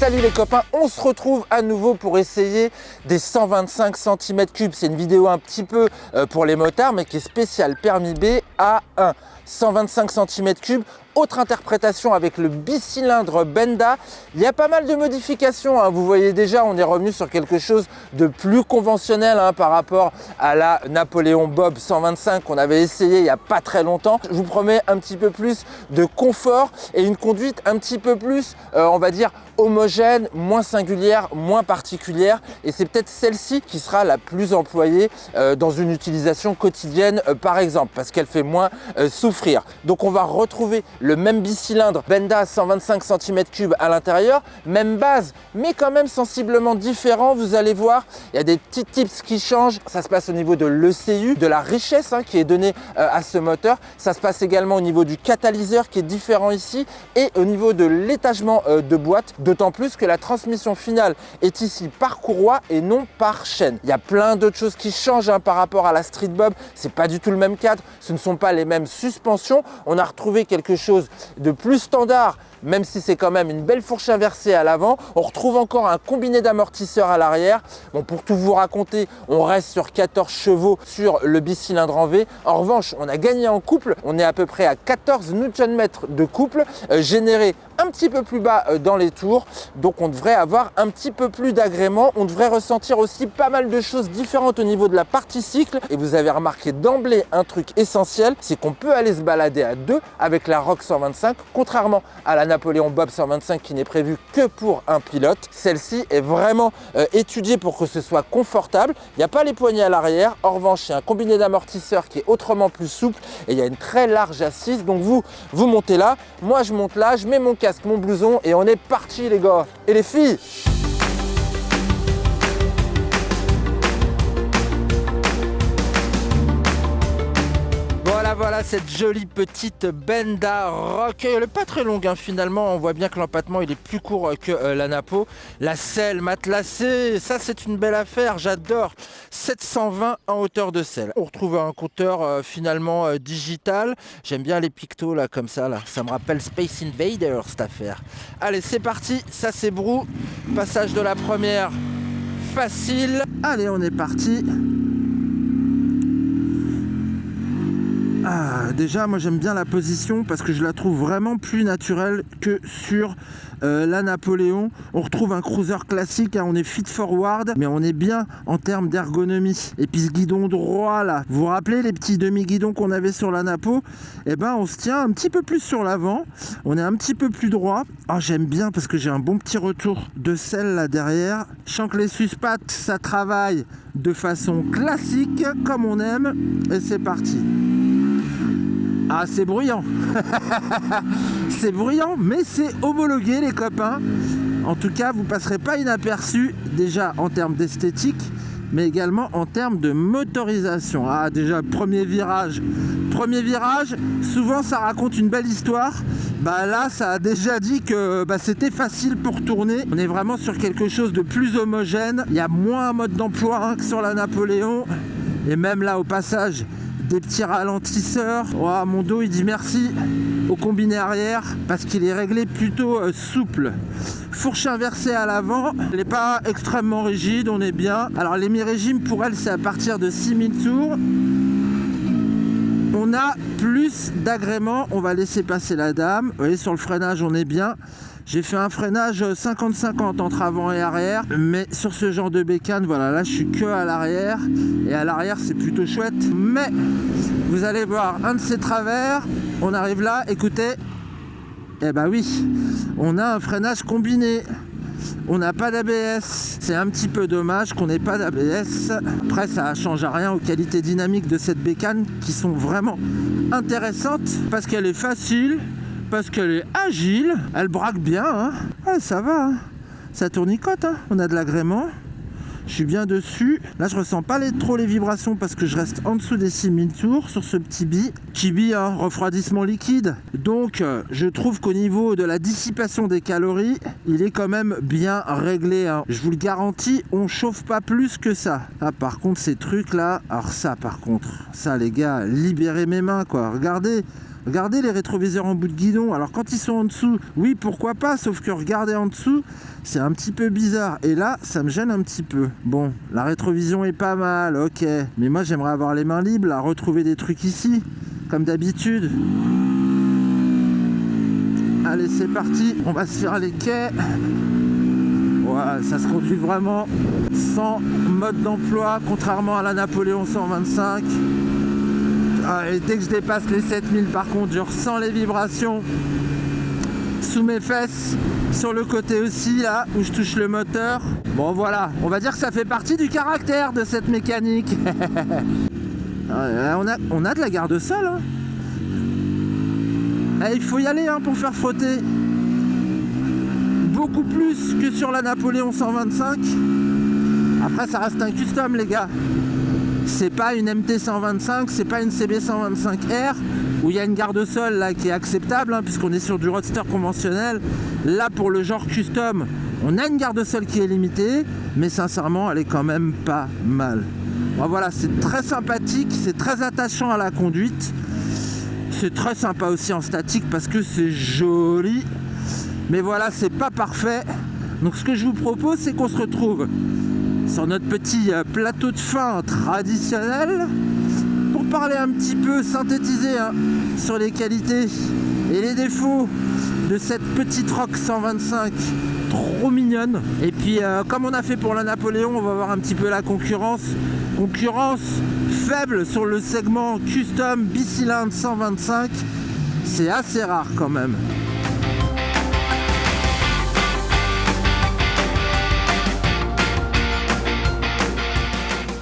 Salut les copains, on se retrouve à nouveau pour essayer des 125 cm3. C'est une vidéo un petit peu pour les motards mais qui est spéciale permis B A1. 125 cm3, autre interprétation avec le bicylindre Benda. Il y a pas mal de modifications, hein. Vous voyez déjà, on est revenu sur quelque chose de plus conventionnel par rapport à la Napoléon Bob 125 qu'on avait essayé il n'y a pas très longtemps. Je vous promets un petit peu plus de confort et une conduite un petit peu plus, on va dire, homogène, moins singulière, moins particulière, et c'est peut-être celle-ci qui sera la plus employée dans une utilisation quotidienne par exemple, parce qu'elle fait moins souffrir. Donc on va retrouver le même bicylindre Benda 125 cm3 à l'intérieur, même base, mais quand même sensiblement différent. Vous allez voir, il y a des petits tips qui changent. Ça se passe au niveau de l'ECU, de la richesse qui est donnée à ce moteur. Ça se passe également au niveau du catalyseur qui est différent ici, et au niveau de l'étagement de boîte, d'autant plus que la transmission finale est ici par courroie et non par chaîne. Il y a plein d'autres choses qui changent par rapport à la Street Bob. C'est pas du tout le même cadre, ce ne sont pas les mêmes suspensions. On a retrouvé quelque chose de plus standard, même si c'est quand même une belle fourche inversée à l'avant. On retrouve encore un combiné d'amortisseurs à l'arrière. Bon, pour tout vous raconter, on reste sur 14 chevaux sur le bicylindre en V. En revanche, on a gagné en couple. On est à peu près à 14 Nm de couple généré un petit peu plus bas dans les tours. Donc on devrait avoir un petit peu plus d'agrément. On devrait ressentir aussi pas mal de choses différentes au niveau de la partie cycle. Et vous avez remarqué d'emblée un truc essentiel, c'est qu'on peut aller se balader à deux avec la Rock 125, contrairement à la Napoléon Bob 125 qui n'est prévue que pour un pilote. Celle-ci est vraiment étudiée pour que ce soit confortable. Il n'y a pas les poignées à l'arrière. En revanche, il y a un combiné d'amortisseurs qui est autrement plus souple et il y a une très large assise. Donc vous montez là, moi je monte là, je mets mon casque, mon blouson et on est parti les gars et les filles. Voilà cette jolie petite Benda Rock. Elle n'est pas très longue finalement, on voit bien que l'empattement il est plus court que la Napo. La selle matelassée, ça c'est une belle affaire, j'adore. 720 en hauteur de selle. On retrouve un compteur finalement digital. J'aime bien les pictos là comme ça, ça me rappelle Space Invaders cette affaire. Allez c'est parti, ça c'est brou. Passage de la première facile. Allez on est parti. Déjà moi j'aime bien la position parce que je la trouve vraiment plus naturelle que sur la Napoléon. On retrouve un cruiser classique, on est feet forward mais on est bien en termes d'ergonomie. Et puis ce guidon droit là, vous vous rappelez les petits demi-guidons qu'on avait sur la Napo? Eh ben on se tient un petit peu plus sur l'avant, on est un petit peu plus droit. J'aime bien parce que j'ai un bon petit retour de selle là derrière. Je sens que les suspattes ça travaille de façon classique comme on aime et c'est parti. C'est bruyant. C'est bruyant, mais c'est homologué les copains. En tout cas, vous passerez pas inaperçu déjà en termes d'esthétique, mais également en termes de motorisation. Déjà, premier virage, souvent ça raconte une belle histoire. Là, ça a déjà dit que c'était facile pour tourner. On est vraiment sur quelque chose de plus homogène. Il y a moins un mode d'emploi que sur la Napoléon. Et même là, au passage, des petits ralentisseurs. Mon dos il dit merci au combiné arrière parce qu'il est réglé plutôt souple. Fourche inversée à l'avant, elle n'est pas extrêmement rigide, on est bien. Alors les mi-régimes pour elle c'est à partir de 6000 tours. On a plus d'agrément, on va laisser passer la dame. Vous voyez sur le freinage on est bien. J'ai fait un freinage 50-50 entre avant et arrière, mais sur ce genre de bécane, voilà, là je suis que à l'arrière, et à l'arrière c'est plutôt chouette, mais vous allez voir un de ces travers, on arrive là, écoutez, oui, on a un freinage combiné, on n'a pas d'ABS, c'est un petit peu dommage qu'on n'ait pas d'ABS, après ça ne change à rien aux qualités dynamiques de cette bécane qui sont vraiment intéressantes, parce qu'elle est facile, parce qu'elle est agile, elle braque bien, ça va, ça tournicote, on a de l'agrément, je suis bien dessus. Là je ressens pas trop les vibrations parce que je reste en dessous des 6000 tours sur ce petit bi, refroidissement liquide. Donc je trouve qu'au niveau de la dissipation des calories, il est quand même bien réglé. Je vous le garantis, on chauffe pas plus que ça. Par contre ces trucs là, alors ça par contre, ça les gars, libérez mes mains quoi, regardez. Regardez les rétroviseurs en bout de guidon. Alors quand ils sont en dessous, oui, pourquoi pas, sauf que regardez en dessous, c'est un petit peu bizarre. Et là, ça me gêne un petit peu. Bon, la rétrovision est pas mal, ok. Mais moi, j'aimerais avoir les mains libres, à retrouver des trucs ici, comme d'habitude. Allez, c'est parti. On va se faire les quais. Ouais, ça se conduit vraiment sans mode d'emploi, contrairement à la Napoléon 125. Et dès que je dépasse les 7000, par contre, je ressens les vibrations sous mes fesses, sur le côté aussi, là, où je touche le moteur. Bon, voilà, on va dire que ça fait partie du caractère de cette mécanique. on a de la garde-sol, hein. Il faut y aller hein, pour faire frotter. Beaucoup plus que sur la Napoléon 125. Après, ça reste un custom, les gars. C'est pas une MT 125, c'est pas une CB 125R où il y a une garde-sol là qui est acceptable hein, puisqu'on est sur du roadster conventionnel. Là, pour le genre custom, on a une garde-sol qui est limitée, mais sincèrement, elle est quand même pas mal. Bon, voilà, c'est très sympathique, c'est très attachant à la conduite. C'est très sympa aussi en statique parce que c'est joli. Mais voilà, c'est pas parfait. Donc ce que je vous propose, c'est qu'on se retrouve sur notre petit plateau de fin traditionnel pour parler un petit peu, synthétiser hein, sur les qualités et les défauts de cette petite Rock 125 trop mignonne. Et puis comme on a fait pour la Napoléon, on va voir un petit peu la concurrence faible sur le segment custom bicylindre 125. C'est assez rare quand même.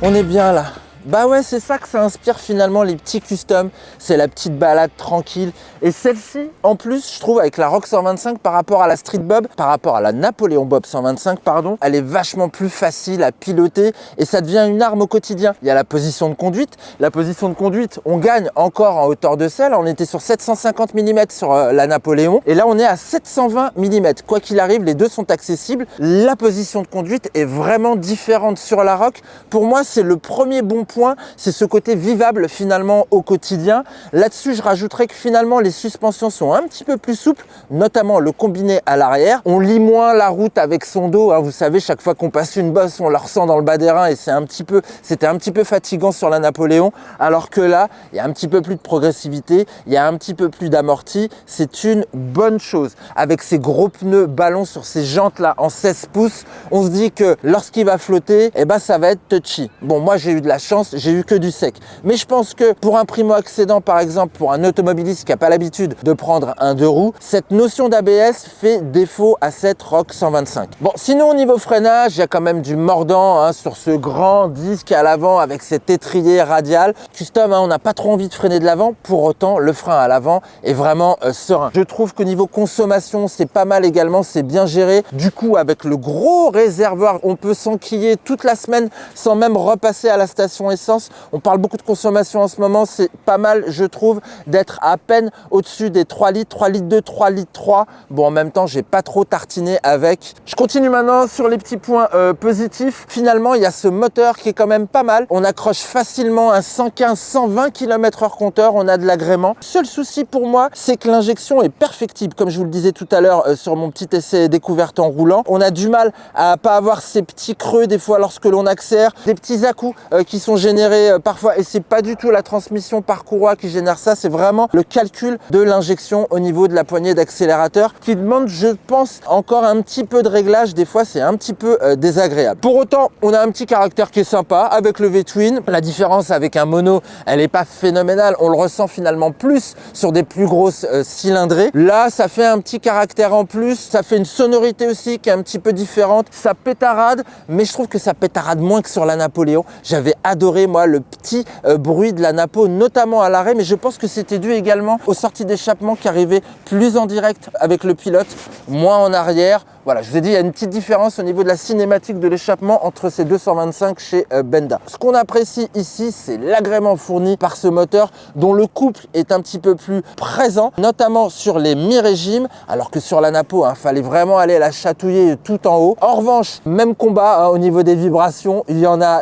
On est bien là. Bah ouais, c'est ça que ça inspire finalement les petits customs. C'est la petite balade tranquille. Et celle-ci, en plus, je trouve avec la Rock 125 par rapport à la Street Bob, par rapport à la Napoléon Bob 125, pardon, elle est vachement plus facile à piloter et ça devient une arme au quotidien. Il y a la position de conduite. La position de conduite, on gagne encore en hauteur de selle. On était sur 750 mm sur la Napoléon et là, on est à 720 mm. Quoi qu'il arrive, les deux sont accessibles. La position de conduite est vraiment différente sur la Rock. Pour moi, c'est le premier bon point, c'est ce côté vivable finalement au quotidien. Là-dessus, je rajouterais que finalement les suspensions sont un petit peu plus souples, notamment le combiné à l'arrière. On lit moins la route avec son dos, hein. Vous savez, chaque fois qu'on passe une bosse, on la ressent dans le bas des reins et c'était un petit peu fatigant sur la Napoléon, alors que là, il y a un petit peu plus de progressivité, il y a un petit peu plus d'amorti. C'est une bonne chose. Avec ces gros pneus ballons sur ces jantes là en 16 pouces, on se dit que lorsqu'il va flotter, eh ben, ça va être touchy. Bon, moi j'ai eu de la chance, j'ai eu que du sec. Mais je pense que pour un primo-accédant, par exemple, pour un automobiliste qui n'a pas l'habitude de prendre un deux roues, cette notion d'ABS fait défaut à cette Rock 125. Bon, sinon au niveau freinage, il y a quand même du mordant hein, sur ce grand disque à l'avant avec cet étrier radial. Custom, hein, on n'a pas trop envie de freiner de l'avant, pour autant le frein à l'avant est vraiment serein. Je trouve qu'au niveau consommation, c'est pas mal également, c'est bien géré. Du coup, avec le gros réservoir, on peut s'enquiller toute la semaine sans même repasser à la station essence. On parle beaucoup de consommation en ce moment, c'est pas mal je trouve d'être à peine au-dessus des 3 litres, 3 litres 2, 3 litres 3. Bon, en même temps, j'ai pas trop tartiné avec. Je continue maintenant sur les petits points positifs. Finalement, il y a ce moteur qui est quand même pas mal. On accroche facilement un 115-120 km/h compteur, on a de l'agrément. Seul souci pour moi, c'est que l'injection est perfectible. Comme je vous le disais tout à l'heure sur mon petit essai découverte en roulant, on a du mal à pas avoir ces petits creux des fois lorsque l'on accélère, des petits à-coups qui sont générés parfois, et c'est pas du tout la transmission par courroie qui génère ça, c'est vraiment le calcul de l'injection au niveau de la poignée d'accélérateur qui demande, je pense, encore un petit peu de réglage. Des fois, c'est un petit peu désagréable. Pour autant, on a un petit caractère qui est sympa avec le V-Twin. La différence avec un mono, elle est pas phénoménale. On le ressent finalement plus sur des plus grosses cylindrées. Là, ça fait un petit caractère en plus. Ça fait une sonorité aussi qui est un petit peu différente. Ça pétarade, mais je trouve que ça pétarade moins que sur la Napoléon. J'avais adoré, moi, le petit bruit de la Napo, notamment à l'arrêt, mais je pense que c'était dû également aux sorties d'échappement qui arrivaient plus en direct avec le pilote, moins en arrière. Voilà, je vous ai dit, il y a une petite différence au niveau de la cinématique de l'échappement entre ces 225 chez Benda. Ce qu'on apprécie ici, c'est l'agrément fourni par ce moteur dont le couple est un petit peu plus présent, notamment sur les mi-régimes, alors que sur la Napo, il fallait vraiment aller la chatouiller tout en haut. En revanche, même combat au niveau des vibrations, il y en a.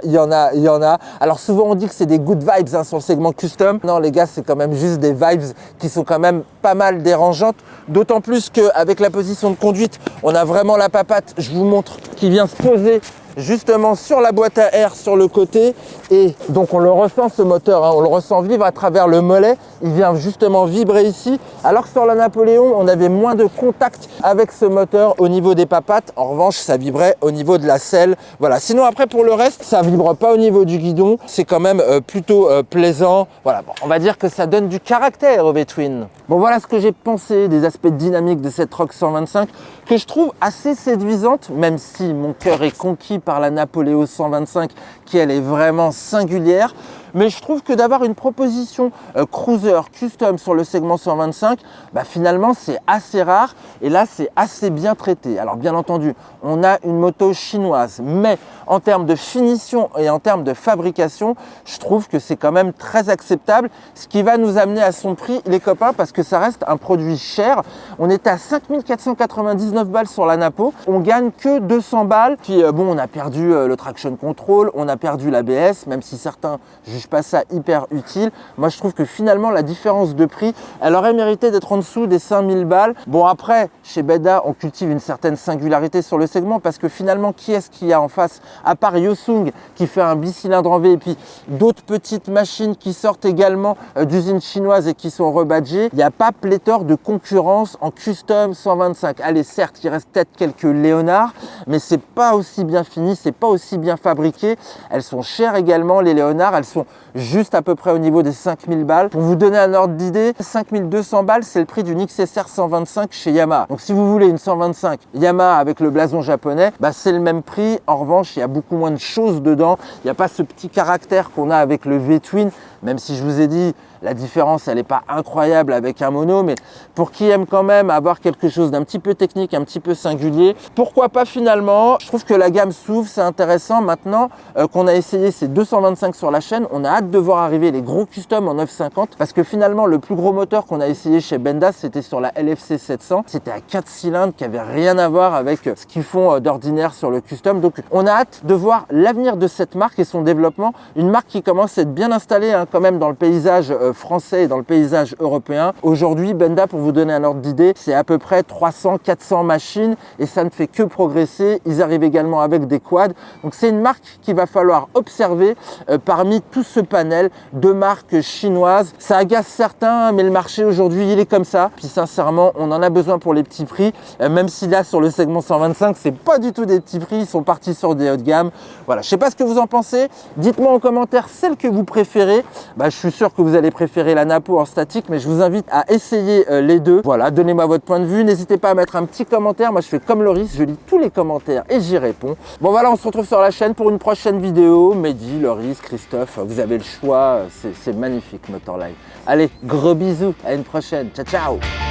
Alors souvent on dit que c'est des good vibes sur le segment custom. Non les gars, c'est quand même juste des vibes qui sont quand même pas mal dérangeantes, d'autant plus qu'avec la position de conduite, on a vraiment la papate, je vous montre, qui vient se poser justement sur la boîte à air sur le côté, et donc on le ressent ce moteur, on le ressent vivre à travers le mollet, il vient justement vibrer ici, alors que sur la Napoléon on avait moins de contact avec ce moteur au niveau des papates. En revanche ça vibrait au niveau de la selle. Voilà, sinon après pour le reste ça vibre pas au niveau du guidon, c'est quand même plutôt plaisant. Voilà, bon, on va dire que ça donne du caractère au V-Twin. Bon, voilà ce que j'ai pensé des aspects dynamiques de cette Rogue 125 que je trouve assez séduisante, même si mon cœur est conquis par la Napoléon 125 qui elle est vraiment singulière. Mais je trouve que d'avoir une proposition cruiser custom sur le segment 125, finalement c'est assez rare et là c'est assez bien traité. Alors bien entendu, on a une moto chinoise, mais en termes de finition et en termes de fabrication, je trouve que c'est quand même très acceptable, ce qui va nous amener à son prix les copains, parce que ça reste un produit cher. On est à 5 499 balles sur la Napo, on gagne que 200 balles. Puis bon, on a perdu le traction control, on a perdu l'ABS, même si certains jugent pas ça hyper utile. Moi je trouve que finalement la différence de prix, elle aurait mérité d'être en dessous des 5000 balles. Bon après, chez Benda, on cultive une certaine singularité sur le segment, parce que finalement qui est-ce qu'il y a en face, à part Yosung qui fait un bicylindre en V, et puis d'autres petites machines qui sortent également d'usines chinoises et qui sont rebadgées. Il n'y a pas pléthore de concurrence en custom 125. Allez, certes il reste peut-être quelques Léonard, mais c'est pas aussi bien fini, c'est pas aussi bien fabriqué. Elles sont chères également les Léonard, elles sont juste à peu près au niveau des 5000 balles. Pour vous donner un ordre d'idée, 5200 balles, c'est le prix d'une XSR 125 chez Yamaha. Donc si vous voulez une 125 Yamaha avec le blason japonais, c'est le même prix. En revanche, il y a beaucoup moins de choses dedans. Il n'y a pas ce petit caractère qu'on a avec le V-Twin, même si je vous ai dit, la différence, elle n'est pas incroyable avec un mono, mais pour qui aime quand même avoir quelque chose d'un petit peu technique, un petit peu singulier, pourquoi pas finalement. Je trouve que la gamme s'ouvre, c'est intéressant. Maintenant qu'on a essayé ces 225 sur la chaîne, on a hâte de voir arriver les gros customs en 950, parce que finalement, le plus gros moteur qu'on a essayé chez Benda, c'était sur la LFC 700. C'était à 4 cylindres qui avait rien à voir avec ce qu'ils font d'ordinaire sur le custom. Donc, on a hâte de voir l'avenir de cette marque et son développement. Une marque qui commence à être bien installée quand même dans le paysage français et dans le paysage européen. Aujourd'hui, Benda, pour vous donner un ordre d'idée, c'est à peu près 300-400 machines et ça ne fait que progresser. Ils arrivent également avec des quads. Donc c'est une marque qu'il va falloir observer parmi tout ce panel de marques chinoises. Ça agace certains, mais le marché aujourd'hui, il est comme ça. Puis sincèrement, on en a besoin pour les petits prix, même si là, sur le segment 125, c'est pas du tout des petits prix. Ils sont partis sur des haut de gamme. Voilà, je sais pas ce que vous en pensez. Dites-moi en commentaire celle que vous préférez. Je suis sûr que vous allez préférer la Napo en statique, mais je vous invite à essayer les deux. Voilà, donnez-moi votre point de vue. N'hésitez pas à mettre un petit commentaire. Moi, je fais comme Loris, je lis tous les commentaires et j'y réponds. Bon, voilà, on se retrouve sur la chaîne pour une prochaine vidéo. Mehdi, Loris, Christophe, vous avez le choix. C'est magnifique, Motorlife. Allez, gros bisous. À une prochaine. Ciao, ciao.